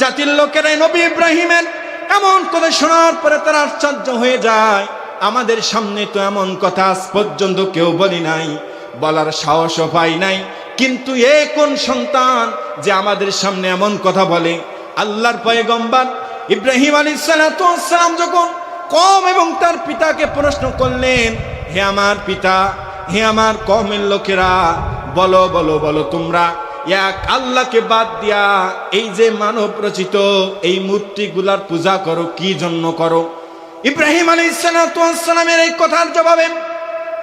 জাতির লোকেরা নবী ইব্রাহিমের এমন কথা শোনার পরে তারা আশ্চর্য হয়ে যায়। আমাদের সামনে তো এমন কথা আজ পর্যন্ত কেউ বলি নাই, বলার সাহসও পাই নাই, কিন্তু এ কোন সন্তান যে আমাদের সামনে এমন কথা বলে। আল্লাহর পয়গম্বর ইব্রাহিম আলাইহিস সালাতু ওয়াস সালাম যখন কওম এবং তার পিতাকে প্রশ্ন করলেন, হে আমার পিতা, হে আমার কওমের লোকেরা, বলো বলো বলো তোমরা এক আল্লাহকে বাদ দিয়া এই যে মানব রচিত এই মূর্তিগুলার পূজা করো, কি জন্য করো? ইব্রাহিম আলাইহিস সালাতু ওয়াস সালামের এই কথার জবাবে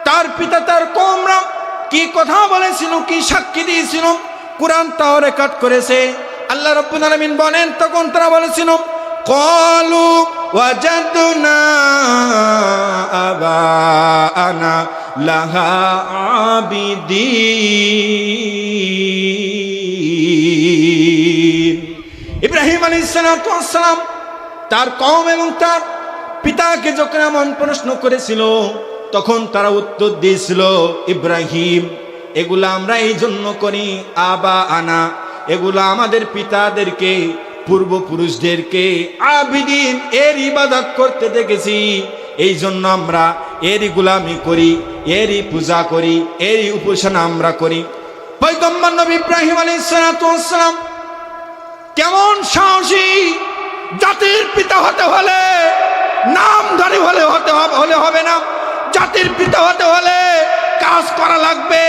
তার পিতা তার কওমরা কি কথা বলেছিল, কি সাক্ষী দিয়েছিল, কুরআন তাও রেকর্ড করেছে। আল্লাহ রাব্বুল আলামিন বলেন, তখন তারা বলেছিল, ক্বালু ওয়াজাদনা আবাআনা লাহা আবিদিন। ইব্রাহিম আলাইহিস সালাতু ওয়াস সালাম তার কওম এবং তার পিতাকে যখন এমন প্রশ্ন করেছিল, তখন তারা উত্তর দিয়েছিল, ইব্রাহিম, এগুলা আমরা এই জন্য করি, আবা আনা, এগুলা আমাদের পিতাদেরকে, পূর্বপুরুষদেরকে আবিদিন এর ইবাদত করতে দেখেছি, এই জন্য আমরা এরই গোলামি করি, এরই পূজা করি, এরই উপাসনা আমরা করি। পয়গম্বর নবী ইব্রাহিম আলাইহিস সালাতু ওয়াস সালাম কেমন সাহসী! জাতির পিতা হতে হলে নামধারী হলে হবে না, জাতির পিতা হতে হলে কাজ করা লাগবে,